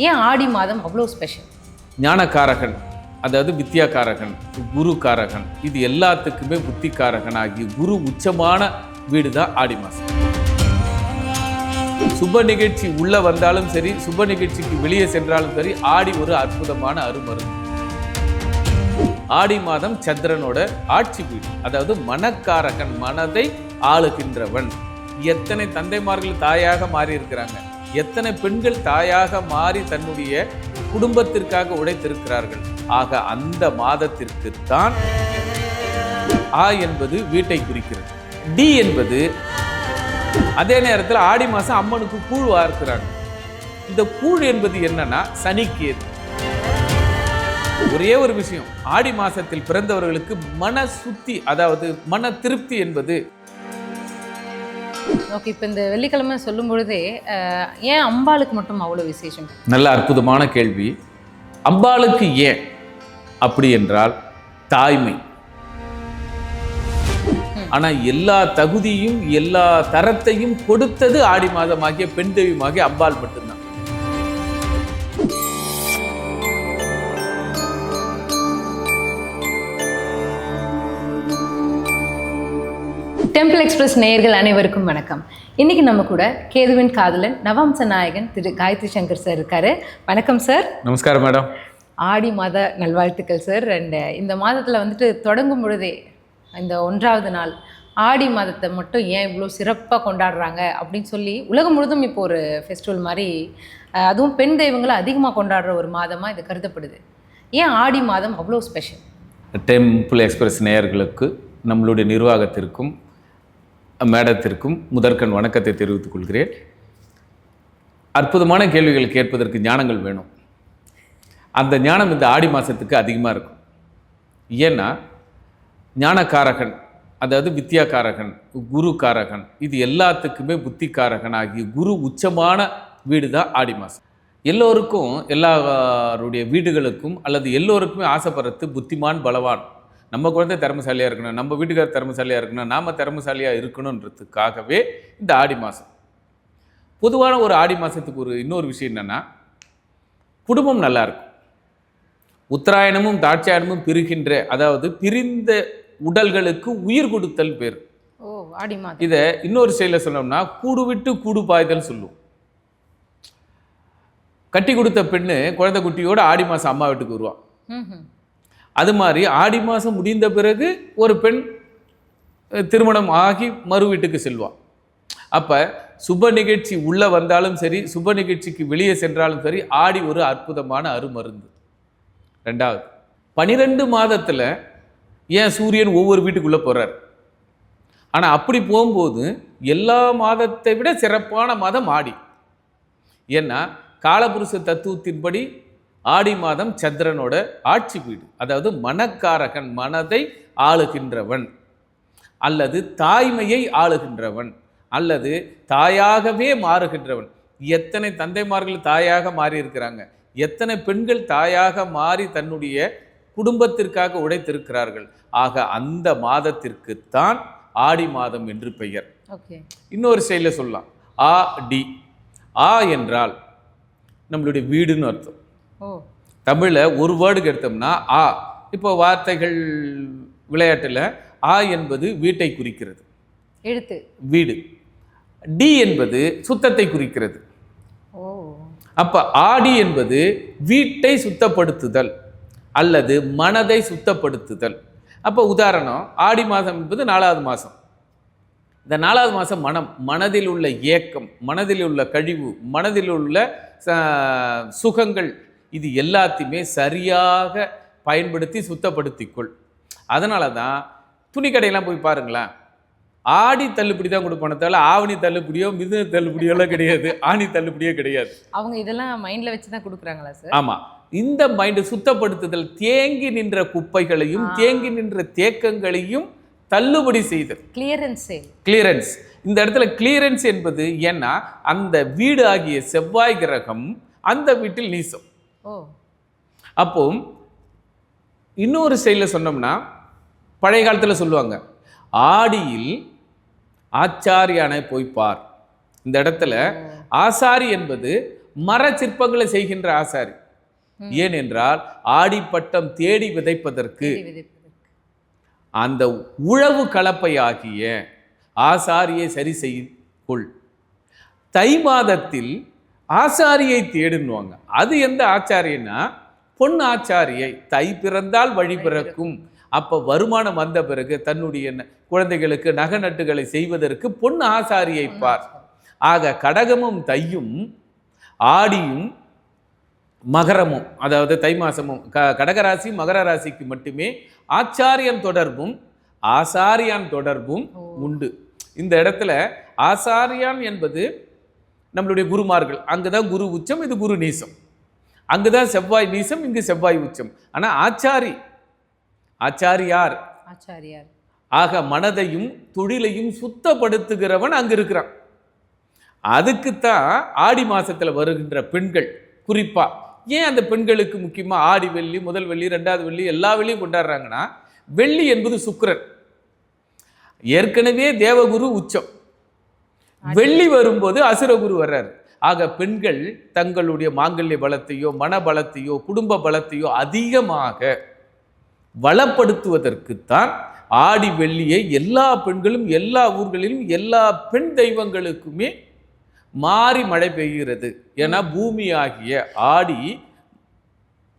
ஏன் ஆடி மாதம் அவ்வளோ ஸ்பெஷல்? ஞானக்காரகன், அதாவது வித்யாகாரகன், குருகாரகன், இது எல்லாத்துக்குமே புத்திகாரகன் ஆகிய குரு உச்சமான வீடு தான் ஆடி மாதம். சுப நிகழ்ச்சி உள்ள வந்தாலும் சரி, சுப நிகழ்ச்சிக்கு வெளியே சென்றாலும் சரி, ஆடி ஒரு அற்புதமான அருமருந்து. ஆடி மாதம் சந்திரனோட ஆட்சி வீடு, அதாவது மனக்காரகன், மனதை ஆளுகின்றவன். எத்தனை தந்தைமார்கள் தாயாக மாறி இருக்கிறாங்க, எத்தனை பெண்கள் தாயாக மாறி தன்னுடைய குடும்பத்திற்காக உழைத்திருக்கிறார்கள். ஆக அந்த மாதத்திற்கு தான் ஆ என்பது வீட்டை குறிக்கிறது. டி என்பது அதே நேரத்தில் ஆடி மாசம் அம்மனுக்கு கூழ் வார்க்கிறாங்க. இந்த கூழ் என்பது என்னன்னா சனிக்கேது. ஒரே ஒரு விஷயம், ஆடி மாசத்தில் பிறந்தவர்களுக்கு மன சுத்தி, அதாவது மன திருப்தி என்பது. ஓகே, இப்போ இந்த வெள்ளிக்கிழமை சொல்லும் பொழுதே ஏன் அம்பாளுக்கு மட்டும் அவ்வளோ விசேஷம்? நல்ல அற்புதமான கேள்வி. அம்பாளுக்கு ஏன் அப்படி என்றால் தாய்மை. ஆனா எல்லா தகுதியும் எல்லா தரத்தையும் கொடுத்தது ஆடி மாதமாகிய பெண் தெய்வமாகிய அம்பாள் மட்டும்தான். டெம்பிள் எக்ஸ்பிரஸ் நேயர்கள் அனைவருக்கும் வணக்கம். இன்னைக்கு நம்ம கூட கேதுவின் காதலன் நவம்ச நாயகன் திரு காயத்ரி சங்கர் சார் இருக்காரு. வணக்கம் சார். நமஸ்காரம் மேடம். ஆடி மாத நல்வாழ்த்துக்கள் சார். அண்ட் இந்த மாதத்தில் வந்துட்டு தொடங்கும் பொழுதே இந்த 1வது நாள் ஆடி மாதத்தை மட்டும் ஏன் இவ்வளோ சிறப்பாக கொண்டாடுறாங்க அப்படின்னு சொல்லி உலகம் முழுதும் இப்போ ஒரு ஃபெஸ்டிவல் மாதிரி, அதுவும் பெண் தெய்வங்களை அதிகமாக கொண்டாடுற ஒரு மாதமாக இது கருதப்படுது. ஏன் ஆடி மாதம் அவ்வளோ ஸ்பெஷல்? டெம்பிள் எக்ஸ்பிரஸ் நேயர்களுக்கு, நம்மளுடைய நிர்வாகத்திற்கும் மேடத்திற்கும் முதற்கண் வணக்கத்தை தெரிவித்துக் கொள்கிறேன். அற்புதமான கேள்விகள் கேட்பதற்கு ஞானங்கள் வேணும். அந்த ஞானம் இந்த ஆடி மாதத்துக்கு அதிகமாக இருக்கும். ஏன்னா ஞானக்காரகன், அதாவது வித்யாகாரகன், குருகாரகன், இது எல்லாத்துக்குமே புத்திகாரகன் ஆகிய குரு உச்சமான வீடு தான் ஆடி மாதம். எல்லோருக்கும், எல்லாருடைய வீடுகளுக்கும் அல்லது எல்லோருக்குமே ஆசைப்படுறது புத்திமான், பலவான். நம்ம குழந்தை திறமைசாலியாக இருக்கணும், நம்ம வீட்டுக்காரர் திறமைசாலியாக இருக்கணும், நாம் திறமைசாலியாக இருக்கணுன்றதுக்காகவே இந்த ஆடி மாதம். பொதுவான ஒரு ஆடி மாதத்துக்கு இன்னொரு விஷயம் என்னென்னா, குடும்பம் நல்லா இருக்கும். உத்தராயணமும் தாட்சாயணமும் பிரிகின்ற, அதாவது பிரிந்த உடல்களுக்கு உயிர் கொடுத்தல் பேர். ஓ, ஆடி மாதம். இதை இன்னொரு ஸ்டைலில் சொன்னோம்னா கூடு விட்டு கூடு பாய்தல் சொல்லுவோம். கட்டி கொடுத்த பெண்ணு குழந்தை குட்டியோடு ஆடி மாதம் அம்மா வீட்டுக்கு வருவான். அது மாதிரி ஆடி மாதம் முடிந்த பிறகு ஒரு பெண் திருமணம் ஆகி மறு வீட்டுக்கு செல்வான். அப்போ சுப நிகழ்ச்சி உள்ளே வந்தாலும் சரி, சுப நிகழ்ச்சிக்கு வெளியே சென்றாலும் சரி, ஆடி ஒரு அற்புதமான அருமருந்து. 2வது, 12 மாதத்தில் ஏன் சூரியன் ஒவ்வொரு வீட்டுக்குள்ளே போகிறார். ஆனால் அப்படி போகும்போது எல்லா மாதத்தை விட சிறப்பான மாதம் ஆடி. ஏன்னா காலபுருஷ தத்துவத்தின்படி ஆடி மாதம் சந்திரனோட ஆட்சி வீடு, அதாவது மனக்காரகன், மனதை ஆளுகின்றவன், அல்லது தாய்மையை ஆளுகின்றவன், அல்லது தாயாகவே மாறுகின்றவன். எத்தனை தந்தைமார்கள் தாயாக மாறி இருக்கிறாங்க, எத்தனை பெண்கள் தாயாக மாறி தன்னுடைய குடும்பத்திற்காக உழைத்திருக்கிறார்கள். ஆக அந்த மாதத்திற்குத்தான் ஆடி மாதம் என்று பெயர். இன்னொரு ஸ்டைலில் சொல்லலாம், ஆ டி. ஆ என்றால் நம்மளுடைய வீடுன்னு அர்த்தம். தமிழில் ஒரு வேர்டுக்கு எடுத்தோம்னா ஆ. இப்போ வார்த்தைகள் விளையாட்டில் ஆ என்பது வீட்டை குறிக்கிறது, எழுத்து வீடு. டி என்பது சுத்தத்தை குறிக்கிறது. அப்போ ஆடி என்பது வீட்டை சுத்தப்படுத்துதல் அல்லது மனதை சுத்தப்படுத்துதல். அப்போ உதாரணம், ஆடி மாதம் என்பது 4வது மாதம். இந்த 4வது மாதம் மனதில் உள்ள ஏக்கம், மனதில் உள்ள கழிவு, மனதில் உள்ள சுகங்கள், இது எல்லாத்தையுமே சரியாக பயன்படுத்தி சுத்தப்படுத்திக்கொள். அதனால தான் துணி கடையெல்லாம் போய் பாருங்களேன், ஆடி தள்ளுபடி தான் கொடுப்பானே தவிர ஆவணி தள்ளுபடியோ மிதுன தள்ளுபடியோலாம் கிடையாது, ஆணி தள்ளுபடியோ கிடையாது. அவங்க இதெல்லாம் மைண்டில் வச்சு தான் கொடுக்குறாங்களா சார்? ஆமாம். இந்த மைண்டு சுத்தப்படுத்துதல், தேங்கி நின்ற குப்பைகளையும் தேங்கி நின்ற தேக்கங்களையும் தள்ளுபடி செய்தல். கிளியரன்ஸ். இந்த இடத்துல கிளியரன்ஸ் என்பது ஏன்னா அந்த வீடு ஆகிய செவ்வாய் கிரகம் அந்த வீட்டில் நீசம். அப்போ இன்னொரு ஸ்டைலில் சொன்னோம்னா, பழைய காலத்தில் சொல்லுவாங்க, ஆடியில் ஆச்சாரியானை போய் பார். இந்த இடத்துல ஆசாரி என்பது மர சிற்பங்களை செய்கின்ற ஆசாரி. ஏனென்றால் ஆடிப்பட்டம் தேடி விதைப்பதற்கு அந்த உழவு கலப்பையாகிய ஆசாரியை சரி செய்யுள். தை மாதத்தில் ஆசாரியை தேடுன்னுவாங்க. அது எந்த ஆச்சாரியன்னா பொன் ஆச்சாரியை. தை பிறந்தால் வழி பிறக்கும். அப்ப வருமானம் வந்த பிறகு தன்னுடைய குழந்தைகளுக்கு நகை நட்டுகளை செய்வதற்கு பொன் ஆசாரியை பார். ஆக கடகமும் தையும் ஆடியும் மகரமும், அதாவது தை மாசமும் கடகராசி மகர ராசிக்கு மட்டுமே ஆச்சாரியன் தொடர்பும் ஆசாரியான் தொடர்பும் உண்டு. இந்த இடத்துல ஆசாரியான் என்பது நம்மளுடைய குருமார்கள். அங்குதான் குரு உச்சம், இது குரு நீசம். அங்குதான் செவ்வாய் நீசம், இங்கு செவ்வாய் உச்சம். ஆனா ஆச்சாரியார். ஆக மனதையும் தொழிலையும் சுத்தப்படுத்துகிறவன் அங்க இருக்கிறான். அதுக்குத்தான் ஆடி மாசத்துல வருகின்ற பெண்கள் குறிப்பா ஏன் அந்த பெண்களுக்கு முக்கியமா ஆடி வெள்ளி, முதல் வெள்ளி, ரெண்டாவது வெள்ளி, எல்லா வெள்ளியும் கொண்டாடுறாங்கன்னா, வெள்ளி என்பது சுக்கிரன். ஏற்கனவே தேவகுரு உச்சம், வெள்ளி வரும்போது அசுரகுரு வர்றாரு. ஆக பெண்கள் தங்களுடைய மாங்கல்ய பலத்தையோ மன பலத்தையோ குடும்ப பலத்தையோ அதிகமாக வளப்படுத்துவதற்குத்தான் ஆடி வெள்ளியை எல்லா பெண்களும் எல்லா ஊர்களிலும் எல்லா பெண் தெய்வங்களுக்குமே மாறி மழை பெய்கிறது. ஏன்னா பூமி ஆகிய ஆடி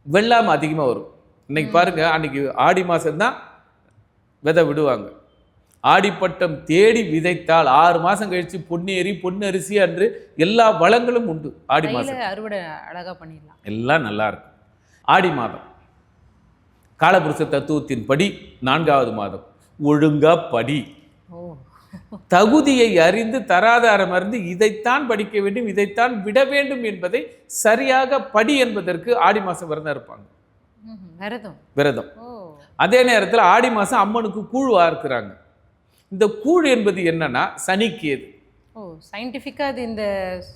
வெள்ளாமை அதிகமாக வரும். இன்னைக்கு பாருங்க, அன்னைக்கு ஆடி மாசம்தான் விதை விடுவாங்க. ஆடிப்பட்டம் தேடி விதைத்தால் 6 மாசம் கழிச்சு பொன்னேறி பொன்னரிசி அன்று எல்லா வளங்களும் உண்டு. ஆடி மாசம் அறுவடை அழகா பண்ணிடலாம், எல்லாம் நல்லா இருக்கும். ஆடி மாதம் காலபுருஷ தத்துவத்தின்படி 4வது மாதம். ஒழுங்கா படி, தகுதியை அறிந்து தராதாரம் அறிந்து இதைத்தான் படிக்க வேண்டும், இதைத்தான் விட வேண்டும் என்பதை சரியாக படி என்பதற்கு ஆடி மாசம் விரதம் இருப்பாங்க. விரதம். அதே நேரத்தில் ஆடி மாசம் அம்மனுக்கு கூழ் வார்க்கிறாங்க. இந்த கூழ் என்பது என்னன்னா சனிக்கேது. சயின்டிஃபிக்கா அது இந்த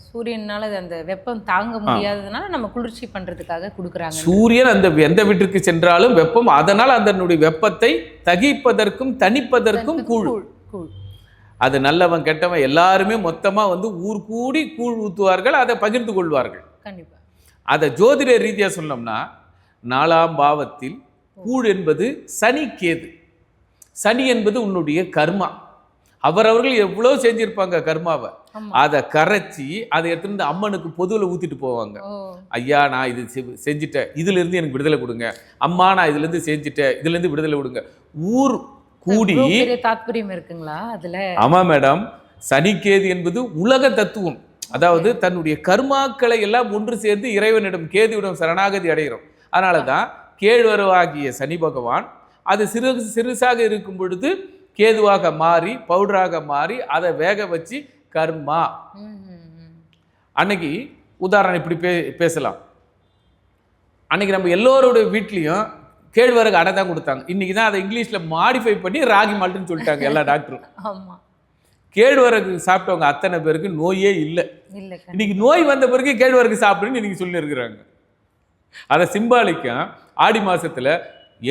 சூரியனால அந்த வெப்பம் தாங்க முடியாததுனால நம்ம குளிர்ச்சி பண்றதுக்காக கொடுக்குறாங்க. சூரியன் அந்த எந்த வீட்டிற்கு சென்றாலும் வெப்பம், அதனால் அதனுடைய வெப்பத்தை தகிப்பதற்கும் தணிப்பதற்கும் கூழ். அது நல்லவன் கெட்டவன் எல்லாருமே மொத்தமா ஊர் கூடி கூழ் ஊத்துவார்கள், அதை பகிர்ந்து கொள்வார்கள். கண்டிப்பா. அதை ஜோதிட ரீதியா சொன்னோம்னா 4ஆம் பாவத்தில் கூழ் என்பது சனி கேது. சனி என்பது உன்னுடைய கர்மா. அவரவர்கள் எவ்வளவு செஞ்சிருப்பாங்க கர்மாவை, அதை கரைச்சி அதை எடுத்துட்டு அம்மனுக்கு பொதுவில் ஊத்திட்டு போவாங்க. ஐயா நான் இது செஞ்சுட்டேன், இதுல இருந்து எனக்கு விடுதலை கொடுங்க. அம்மா நான் இதுல இருந்து செஞ்சுட்டேன், இதுல இருந்து விடுதலை கொடுங்க. ஊர் கூடி தாத்பரியம் இருக்குங்களா அதுல? ஆமா மேடம். சனிக்கேது என்பது உலக தத்துவம். அதாவது தன்னுடைய கர்மாக்களை எல்லாம் ஒன்று சேர்ந்து இறைவனிடம் கேதுவிடம் சரணாகதி அடைகிறோம். அதனாலதான் கேழ்வரவாகிய சனி பகவான் அது சிறுசாக இருக்கும் பொழுது கேதுவாக மாறி பவுடராக மாறி அதை வேக வச்சு கர்மா. அன்னைக்கு உதாரணம் இப்படி பேசலாம். அன்னைக்கு நம்ம எல்லோருடைய வீட்லயும் கேழ்வரகு அடை தான் கொடுத்தாங்க. இன்னைக்கு தான் அதை இங்கிலீஷ்ல மாடிஃபை பண்ணி ராகி மால்ட்டுன்னு சொல்லிட்டாங்க எல்லா டாக்டரும். கேழ்வரகு சாப்பிட்டவங்க அத்தனை பேருக்கு நோயே இல்லை. இன்னைக்கு நோய் வந்த பிறகு கேழ்வரகு சாப்பிடுன்னு இன்னைக்கு சொல்லி இருக்கிறாங்க. அதை சிம்பாலிக்கா ஆடி மாசத்துல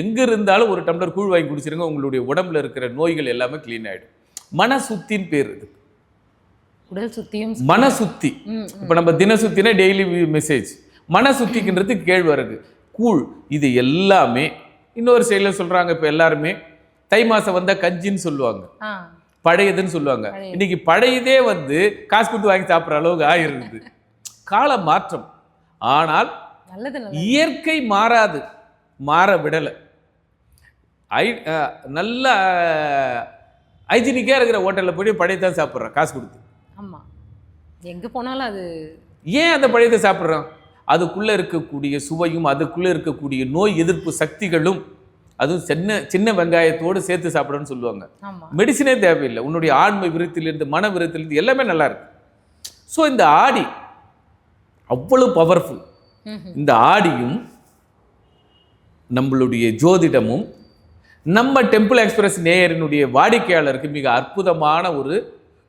எங்க இருந்தாலும் ஒரு டம்ளர் கூழ் வாங்கி குடிச்சிருங்க, உங்களுடைய உடம்புல இருக்கிற நோய்கள் எல்லாமே கிளீன் ஆயிடும். மனசுத்தின்னு பேர் இது. உடல் சுத்தியும் மனசுத்தி. இப்ப நம்ம தினசுத்தினா டெய்லி மெசேஜ். மனசுத்திக்கின்றது கேழ்வரகு கூழ். இது எல்லாமே இன்னொரு சைடில் சொல்றாங்க. இப்ப எல்லாருமே தை மாசம் வந்தா கஞ்சின்னு சொல்லுவாங்க, பழையதுன்னு சொல்லுவாங்க. இன்னைக்கு பழையதே காசு கொடுத்து வாங்கி சாப்பிட்ற அளவுக்கு ஆயிருக்குது. கால மாற்றம். ஆனால் இயற்கை மாறாது, மாற விடலை. நல்ல ஹைஜீனிக்காக இருக்கிற ஹோட்டலில் போய் பழையதான் சாப்பிட்றோம் காசு கொடுத்து. ஆமாம், எங்கே போனாலும் அது ஏன் அந்த பழையத்தை சாப்பிட்றோம்? அதுக்குள்ளே இருக்கக்கூடிய சுவையும் அதுக்குள்ளே இருக்கக்கூடிய நோய் எதிர்ப்பு சக்திகளும், அதுவும் சின்ன வெங்காயத்தோடு சேர்த்து சாப்பிடணும்னு சொல்லுவாங்க. மெடிசினே தேவையில்லை. உன்னுடைய ஆண்மை விருத்திலிருந்து மன விருத்திலிருந்து எல்லாமே நல்லா இருக்கு. ஸோ இந்த ஆடி அவ்வளவு பவர்ஃபுல். இந்த ஆடியும் நம்மளுடைய ஜோதிடமும் நம்ம டெம்பிள் எக்ஸ்பிரஸ் நேயரினுடைய வாடிக்கையாளருக்கு மிக அற்புதமான ஒரு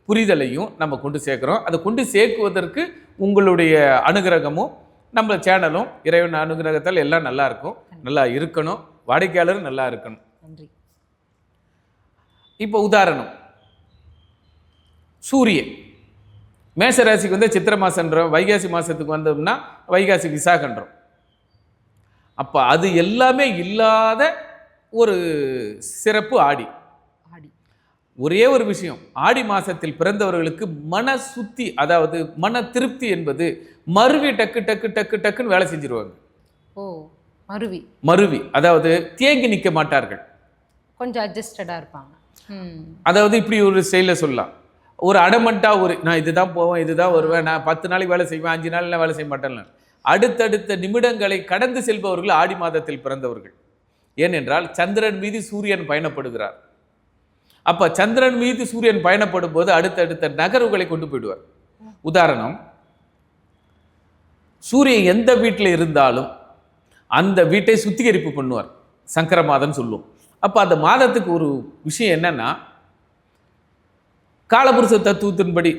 புரிதலையும் நம்ம கொண்டு சேர்க்கிறோம். அதை கொண்டு சேர்க்குவதற்கு உங்களுடைய அனுகிரகமும் நம்ம சேனலும் இறைவன் அனுகிரகத்தால் எல்லாம் நல்லா இருக்கும், நல்லா இருக்கணும், வாடிக்கையாளரும் நல்லா இருக்கணும். நன்றி. இப்போ உதாரணம், சூரியன் மேஷ ராசிக்கு வந்து சித்திரை மாசம்ன்றோம், வைகாசி மாசத்துக்கு வந்தோம்னா வைகாசி விசாகன்றோம். அப்ப அது எல்லாமே இல்லாத ஒரு சிறப்பு ஆடி. ஆடி. ஒரே ஒரு விஷயம், ஆடி மாசத்தில் பிறந்தவர்களுக்கு மன சுத்தி, அதாவது மன திருப்தி என்பது மருவி டக்கு டக்கு டக்கு டக்குன்னு வேலை செஞ்சிருவாங்க. ஓ, மருவி. மருவி அதாவது தேங்கி நிற்க மாட்டார்கள், கொஞ்சம் அட்ஜஸ்டடா இருப்பாங்க. அதாவது இப்படி ஒரு ஸ்டைல சொல்லலாம். ஒரு அடமண்டா ஒரு நான் இதுதான் போவேன், இதுதான் வருவேன், நான் 10 நாளைக்கு வேலை செய்வேன், 5 நாள் வேலை செய்ய மாட்டேன். அடுத்தடுத்த நிமிடங்களை கடந்து செல்பவர்கள் ஆடி மாதத்தில் பிறந்தவர்கள். ஏனென்றால் சந்திரன் மீது சூரியன் பயணப்படுகிறார். அப்ப சந்திரன் மீது சூரியன் பயணப்படும் போது அடுத்தடுத்த நகர்வுகளை கொண்டு போயிடுவார். உதாரணம், சூரியன் எந்த வீட்டில் இருந்தாலும் அந்த வீட்டை சுத்திகரிப்பு பண்ணுவார், சங்கர மாதம் சொல்லுவோம். அப்ப அந்த மாதத்துக்கு ஒரு விஷயம் என்னன்னா, காலபுருஷ தத்துவத்தின்படி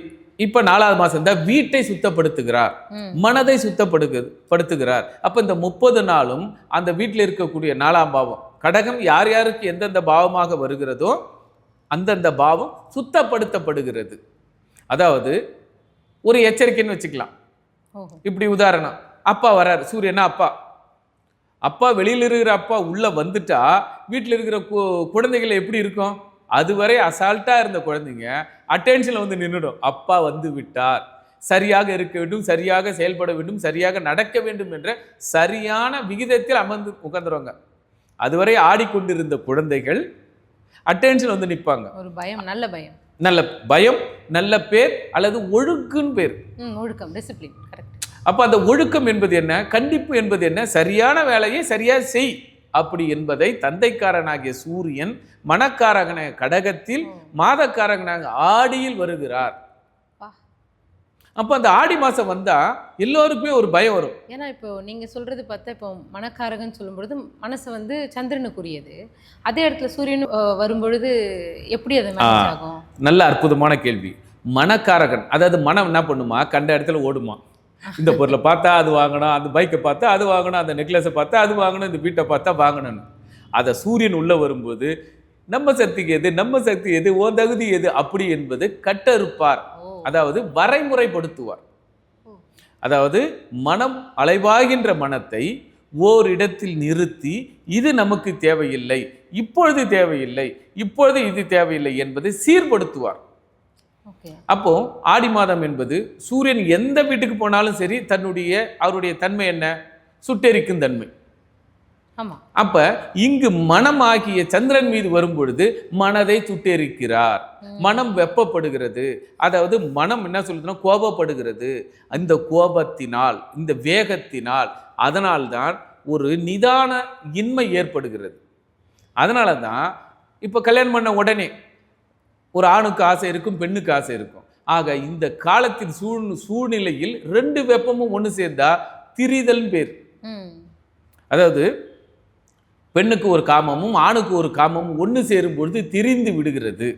இப்ப 4வது மாசம் இந்த வீட்டை சுத்தப்படுத்துகிறார், மனதை சுத்தப்படுத்துகிறார். அப்ப இந்த 30 நாளும் அந்த வீட்டில் இருக்கக்கூடிய 4ஆம் பாவம் கடகம் யார் யாருக்கு எந்தெந்த பாவமாக வருகிறதோ அந்தந்த பாவம் சுத்தப்படுத்தப்படுகிறது. அதாவது ஒரு எச்சரிக்கைன்னு வச்சுக்கலாம். இப்படி உதாரணம், அப்பா வர்றார், சூரியனா அப்பா, அப்பா வெளியில் இருக்கிற அப்பா உள்ள வந்துட்டா வீட்டில் இருக்கிற குழந்தைகள் எப்படி இருக்கும்? அதுவரை அசால்ட்டா இருந்த குழந்தைங்க அட்டென்ஷன்ல வந்து நின்றுடும். அப்பா வந்து விட்டார், சரியாக இருக்க வேண்டும், சரியாக செயல்பட வேண்டும், சரியாக நடக்க வேண்டும் என்ற சரியான விகிதத்தில் அமர்ந்து உட்கார்ந்துருவாங்க. அதுவரை ஆடிக்கொண்டிருந்த குழந்தைகள் அட்டென்ஷன் வந்து நிற்பாங்க. ஒரு பயம், நல்ல பயம், நல்ல பயம், நல்ல பேர் அல்லது ஒழுக்குன்னு பேர். ஒழுக்கம், டிசிப்ளின். கரெக்ட். அப்ப அந்த ஒழுக்கம் என்பது என்ன, கண்டிப்பு என்பது என்ன, சரியான வேலையை சரியா செய் அப்படி என்பதை தந்தைக்காரனாகிய சூரியன் மனக்காரகன கடகத்தில், மாதக்காரகனாக ஆடியில் வருகிறார். அப்ப அந்த ஆடி மாசம் வந்தா எல்லோருக்குமே ஒரு பயம் வரும். ஏன்னா இப்போ நீங்க சொல்றது பார்த்தா, இப்போ மனக்காரகன் சொல்லும் பொழுது மனசு வந்து சந்திரனுக்குரியது, அதே இடத்துல சூரியன் வரும்பொழுது எப்படி அது மேனேஜ் ஆகும்? நல்ல அற்புதமான கேள்வி. மனக்காரகன் அதாவது மனம் என்ன பண்ணுமா, கண்ட இடத்துல ஓடுமா. இந்த பொருளை பார்த்தா அது வாங்கணும், அந்த பைக்கை பார்த்தா அது வாங்கணும், அந்த நெக்லஸை பார்த்தா அது வாங்கணும், இந்த வீட்டை பார்த்தா வாங்கணும்னு. அதை சூரியன் உள்ள வரும்போது நம்ம சக்திக்கு எது, நம்ம சக்தி எது, ஓ தகுதி எது அப்படி என்பது கட்டறுப்பார். அதாவது வரைமுறைப்படுத்துவார். அதாவது மனம் அலைவாகின்ற மனத்தை ஓரிடத்தில் நிறுத்தி, இது நமக்கு தேவையில்லை, இப்பொழுது தேவையில்லை, இப்பொழுது இது தேவையில்லை என்பதை சீர்படுத்துவார். அப்போ ஆடி மாதம் என்பது சூரியன் எந்த வீட்டுக்கு போனாலும் சரி அவருடைய தன்மை என்ன, சுட்டெரிக்கும் தன்மை. அப்ப இங்கு மனம் ஆகிய சந்திரன் மீது வரும் பொழுது மனதை சுட்டெரிக்கிறார், மனம் வெப்பப்படுகிறது. அதாவது மனம் என்ன சொல்லுதுன்னா கோபப்படுகிறது. அந்த கோபத்தினால், இந்த வேகத்தினால், அதனால்தான் ஒரு நிதான இன்மை ஏற்படுகிறது. அதனால தான் இப்போ கல்யாணம் பண்ண உடனே ஒரு ஆணுக்கு ஆசை இருக்கும், பெண்ணுக்கு ஆசை இருக்கும். ஆக இந்த காலத்தின் சூழ்நிலையில் 2 வெப்பமும் ஒன்று சேர்ந்தா திரிதல் பேர். அதாவது பெண்ணுக்கு ஒரு காமமும் ஆணுக்கு ஒரு காமமும் ஒன்று சேரும் பொழுது திரிந்து விடுகிறது.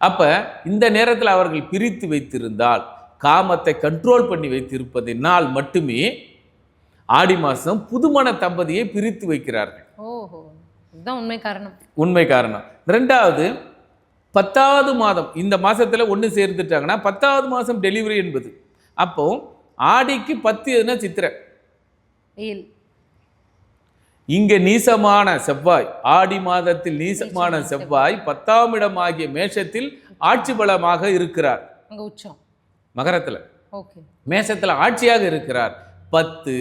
அப்ப இந்த நேரத்தில் அவர்கள் பிரித்து வைத்திருந்தால், காமத்தை கண்ட்ரோல் பண்ணி வைத்திருப்பதனால் மட்டுமே ஆடி மாசம் புதுமண தம்பதியை பிரித்து வைக்கிறார்கள். உண்மை காரணம். 2வது 10வது மாதம், இந்த மாசத்துல ஒன்று சேர்ந்துட்டாங்கன்னா 10வது மாசம் டெலிவரி என்பது. அப்போ ஆடிக்கு 10 எதுனா சித்திரை. இங்க நீசமான செவ்வாய், ஆடி மாதத்தில் நீசமான செவ்வாய் 10ஆம் இடம் ஆகிய மேஷத்தில் ஆட்சி பலமாக இருக்கிறார். மகரத்துல, மேஷத்துல ஆட்சியாக இருக்கிறார் 10.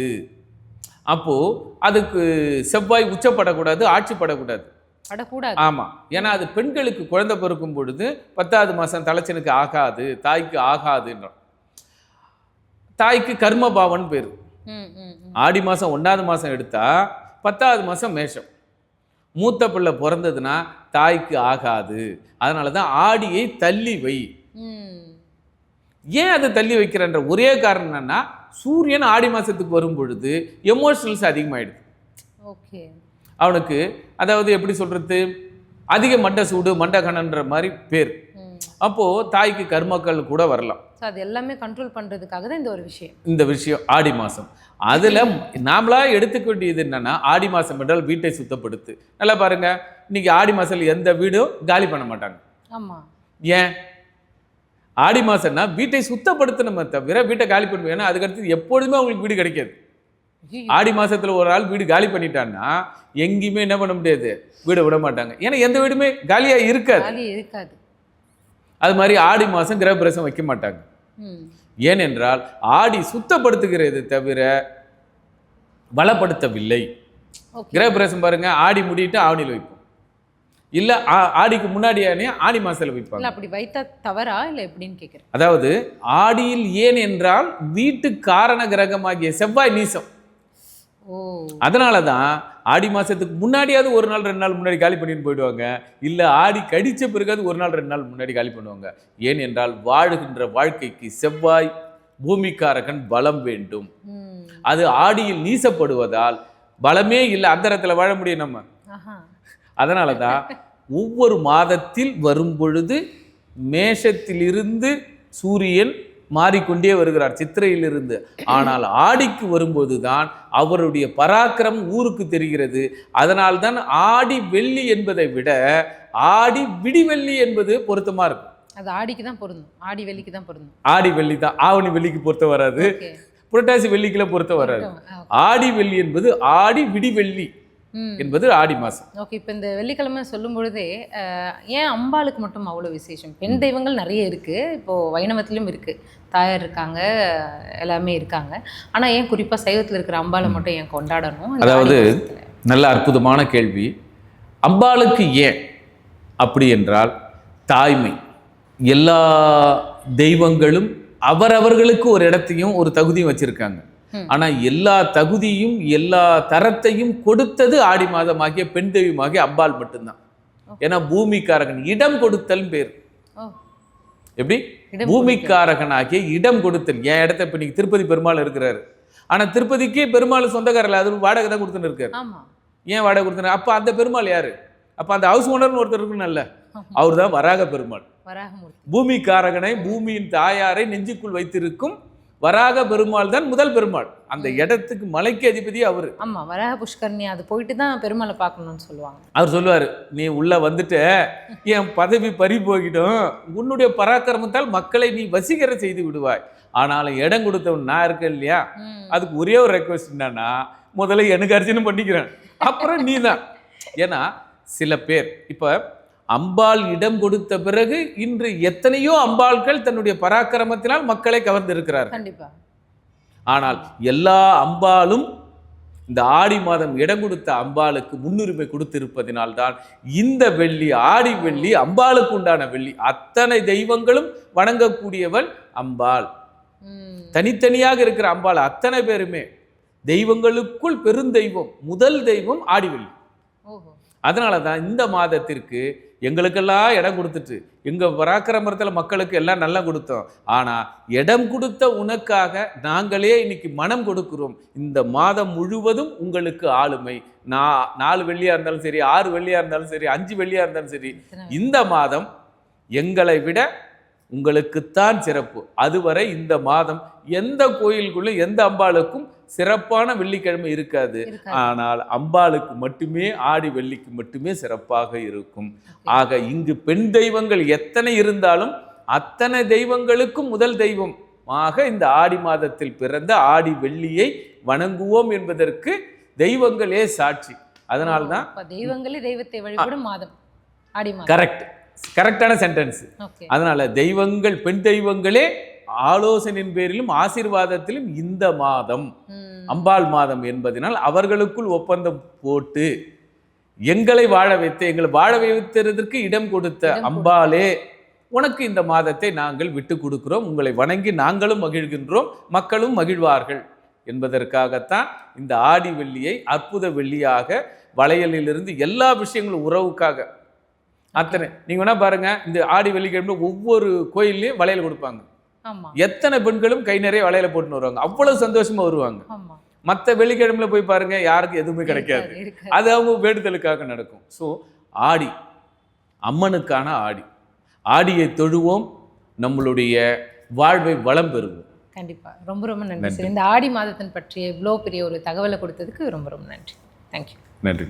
அப்போ அதுக்கு செவ்வாய் உச்சப்படக்கூடாது, ஆட்சி படக்கூடாது. ஆமா, ஏன்னா அது பெண்களுக்கு குழந்தை பிறக்கும் பொழுது 10வது மாசம் தலைச்சனுக்கு ஆகாது, தாய்க்கு ஆகாதுன்ற. தாய்க்கு கர்மபாவன் பேரு. ஆடி மாசம் 1வது மாசம் எடுத்தா 10வது மாசம் மேஷம். மூத்த பிள்ளை பிறந்ததுன்னா தாய்க்கு ஆகாது. அதனாலதான் ஆடியை தள்ளி வை. ஏன் அதை தள்ளி வைக்கிறன்ற ஒரே காரணம் என்னன்னா, சூரியன் ஆடி மாசத்துக்கு வரும் பொழுது எமோஷனல்ஸ் அதிகமாயிடுது. அவனுக்கு அதாவது எப்படி சொல்றது, அதிக மண்டை சூடு, மண்டை கணன்ற மாதிரி பேர். அப்போ தாய்க்கு கர்மக்கள் கூட வரலாம். அது எல்லாமே கண்ட்ரோல் பண்றதுக்காக தான் இந்த விஷயம் ஆடி மாசம். அதுல நாமளா எடுத்துக்க வேண்டியது என்னன்னா, ஆடி மாசம் என்றால் வீட்டை சுத்தப்படுத்து. நல்லா பாருங்க, இன்னைக்கு ஆடி மாசத்துல எந்த வீடும் காலி பண்ண மாட்டாங்க. ஆமா. ஏன்? ஆடி மாசம்னா வீட்டை சுத்தப்படுத்தணுமே தவிர வீட்டை காலி பண்ணுவோம். ஏன்னா அதுக்கடுத்து எப்பொழுதுமே அவங்களுக்கு வீடு கிடைக்காது. ஆடி மாசத்துல ஒரு ஆள் வீடு காலி பண்ணிட்டான்னா எங்கேயுமே என்ன பண்ண முடியாது, வீடை விட மாட்டாங்க. ஏன்னா எந்த வீடுமே காலியா இருக்காது. அது மாதிரி ஆடி மாசம் கிரகப்பிரவேசம் வைக்க மாட்டாங்க. ஏனென்றால் ஆடி சுத்தப்படுத்துகிறது தவிர பலப்படுத்தவில்லை. கிரகப்பிரவேசம் பாருங்க, ஆடி முடிட்டு ஆவணியில் வைப்போம், இல்ல ஆடிக்கு முன்னாடியானே ஆடி மாசத்துல வைப்பாங்க. அப்படி வைத்தா தவறா இல்ல எப்படின்னு கேக்குறேன். அதாவது ஆடியில் ஏன் என்றால் வீட்டு காரண கிரகமாகிய செவ்வாய் நீசம். அதனாலதான் ஆடி மாசத்துக்கு முன்னாடியாவது ஒரு நாள் 2 நாள் முன்னாடி காலி பண்ணிட்டு போயிடுவாங்க. இல்ல ஆடி கடிச்ச பிறகாவது ஒரு நாள் 2 நாள் முன்னாடி காலி பண்ணுவாங்க. ஏன் என்றால் வாழுகின்ற வாழ்க்கைக்கு செவ்வாய் பூமிக்காரகன் பலம் வேண்டும். அது ஆடியில் நீசப்படுவதால் பலமே இல்லை, அந்தரத்துல வாழ முடியும் நம்ம. அதனாலதான் ஒவ்வொரு மாதத்தில் வரும் பொழுது மேஷத்திலிருந்து சூரியன் மாறிக்கொண்டே வருகிறார், சித்திரையிலிருந்து. ஆனால் ஆடிக்கு வரும்போதுதான் அவருடைய பராக்கிரம் ஊருக்கு தெரிகிறது. அதனால்தான் ஆடி வெள்ளி என்பதை விட ஆடி விடிவெள்ளி என்பது பொருத்தமா இருக்கும். அது ஆடிக்கு தான் பொருந்தும், ஆடி வெள்ளிக்கு தான் பொருந்தும். ஆடி வெள்ளி தான், ஆவணி வெள்ளிக்கு பொருத்த வராது, புரட்டாசி வெள்ளிக்குள்ள பொருத்த வராது. ஆடி வெள்ளி என்பது ஆடி விடிவெள்ளி என்பது ஆடி மாசம். ஓகே, இப்போ இந்த வெள்ளிக்கிழமை சொல்லும் பொழுதே ஏன் அம்பாளுக்கு மட்டும் அவ்வளோ விசேஷம்? பெண் தெய்வங்கள் நிறைய இருக்கு, இப்போ வைணவத்திலும் இருக்கு, தாயார் இருக்காங்க, எல்லாமே இருக்காங்க. ஆனா ஏன் குறிப்பா சைவத்தில் இருக்கிற அம்பாளை மட்டும் ஏன் கொண்டாடணும்? அதாவது நல்ல அற்புதமான கேள்வி. அம்பாளுக்கு ஏன் அப்படி என்றால் தாய்மை. எல்லா தெய்வங்களும் அவரவர்களுக்கு ஒரு இடத்தையும் ஒரு தகுதியும் வச்சிருக்காங்க. ஆனா எல்லா தகுதியும் எல்லா தரத்தையும் கொடுத்தது ஆடி மாதமாகிய பெண் தெய்வமாகிய அம்பாள் மட்டும்தான். ஏன்னா பூமிக்காரகன் இடம் கொடுத்தல் பேர். எப்படி? பூமிக்காரகனாகிய இடம் கொடுத்தல். என் இடத்த இப்ப நீங்க திருப்பதி பெருமாள் இருக்கிறாரு, ஆனா திருப்பதிக்கே பெருமாள் சொந்தக்காரல, அது வாடகை தான் கொடுத்துன்னு இருக்காரு. ஏன் வாடகை கொடுத்தாரு? அப்ப அந்த பெருமாள் யாரு? அப்ப அந்த ஹவுஸ் ஓனர்னு ஒருத்தர் இருக்குன்னு, அவர் தான் வராக பெருமாள். பூமிக்காரகனை, பூமியின் தாயாரை நெஞ்சுக்குள் வைத்திருக்கும் வராக பெருமாள் தான் முதல் பெருமாள். அந்த இடத்துக்கு மலைக்கு அதிபதி அவரு. ஆமா, வராக புஷ்கரணி அது போயிட்டு தான் பெருமாளை பார்க்கணும்னு சொல்லுவாங்க. அவர் சொல்லுவாரு, நீ உள்ள வந்துட்டு என் பதவி பறி போகிடும், உன்னுடைய பராக்கிரமத்தால் மக்களை நீ வசீகர செய்து விடுவாய், ஆனாலும் இடம் கொடுத்தவன் நான் இருக்கேன் இல்லையா, அதுக்கு ஒரே ஒரு ரெக்வஸ்ட் என்னன்னா, முதல்ல எனக்கு அர்ச்சனை பண்ணிக்கிறேன், அப்புறம் நீ தான். ஏன்னா சில பேர் இப்ப அம்பாள் இடம் கொடுத்த பிறகு இன்று எத்தனையோ அம்பாள்கள் தன்னுடைய பராக்கிரமத்தினால் மக்களை கவர்ந்திருக்கிறார். கண்டிப்பா. ஆனால் எல்லா அம்பாளும் இந்த ஆடி மாதம் இடம் கொடுத்த அம்பாளுக்கு முன்னுரிமை கொடுத்திருப்பதினால்தான் இந்த வெள்ளி, ஆடி வெள்ளி அம்பாளுக்கு உண்டான வெள்ளி. அத்தனை தெய்வங்களும் வணங்கக்கூடியவள் அம்பாள். தனித்தனியாக இருக்கிற அம்பாள் அத்தனை பேருமே தெய்வங்களுக்குள் பெருந்தெய்வம், முதல் தெய்வம் ஆடி வெள்ளி. அதனாலதான் இந்த மாதத்திற்கு எங்களுக்கெல்லாம் இடம் கொடுத்துட்டு எங்க பராக்கிரமத்தில் மக்களுக்கு எல்லாம் நல்லா கொடுத்தோம். ஆனா இடம் கொடுத்த உனக்காக நாங்களே இன்னைக்கு மனம் கொடுக்கிறோம். இந்த மாதம் முழுவதும் உங்களுக்கு ஆளுமை. 4 வெள்ளியா இருந்தாலும் சரி, 6 வெள்ளியா இருந்தாலும் சரி, 5 வெள்ளியா இருந்தாலும் சரி, இந்த மாதம் எங்களை விட உங்களுக்குத்தான் சிறப்பு. அதுவரை இந்த மாதம் எந்த கோயிலுக்குள்ள எந்த அம்பாளுக்கும் சிறப்பான வெள்ளிக்கிழமை இருக்காது. ஆனால் அம்பாளுக்கு மட்டுமே, ஆடி வெள்ளிக்கு மட்டுமே சிறப்பாக இருக்கும். ஆக இங்கு பெண் தெய்வங்கள் எத்தனை இருந்தாலும் அத்தனை தெய்வங்களுக்கும் முதல் தெய்வமாக இந்த ஆடி மாதத்தில் பிறந்த ஆடி வெள்ளியை வணங்குவோம் என்பதற்கு தெய்வங்களே சாட்சி. அதனால்தான் தெய்வங்களே தெய்வத்தை வழிபடும் மாதம் ஆடி மாதம். கரெக்டான சென்டென்ஸ். அதனால தெய்வங்கள், பெண் தெய்வங்களே ஆலோசனையின் பேரிலும் ஆசீர்வாதத்திலும் இந்த மாதம் அம்பாள் மாதம் என்பதனால் அவர்களுக்குள் ஒப்பந்தம் போட்டு எங்களை வாழ வைத்து, எங்களை வாழ வைத்ததற்கு இடம் கொடுத்த அம்பாளே, உனக்கு இந்த மாதத்தை நாங்கள் விட்டு கொடுக்கிறோம், உங்களை வணங்கி நாங்களும் மகிழ்கின்றோம், மக்களும் மகிழ்வார்கள் என்பதற்காகத்தான் இந்த ஆடி வெள்ளியை அற்புத வெள்ளியாக, வளையலிலிருந்து எல்லா விஷயங்களும் உறவுக்காக அத்தனை. நீங்க வேணா பாருங்க, இந்த ஆடி வெள்ளிக்கிழமை ஒவ்வொரு கோயில்லையும் வளையல் கொடுப்பாங்க. எத்தனை பெண்களும் கை நிறைய வளையல போட்டுன்னு வருவாங்க, அவ்வளவு சந்தோஷமா வருவாங்க. மற்ற வெள்ளிக்கிழமையில போய் பாருங்க, யாருக்கு எதுவுமே கிடைக்காது, அது அவங்க வேண்டுதலுக்காக நடக்கும். ஸோ ஆடி அம்மனுக்கான ஆடி, ஆடியை தொழுவோம், நம்மளுடைய வாழ்வை வளம் பெறுவோம். கண்டிப்பா. ரொம்ப ரொம்ப நன்றி சார். இந்த ஆடி மாதத்தின் பற்றிய இவ்வளோ பெரிய ஒரு தகவலை கொடுத்ததுக்கு ரொம்ப ரொம்ப நன்றி. தேங்க்யூ. நன்றி.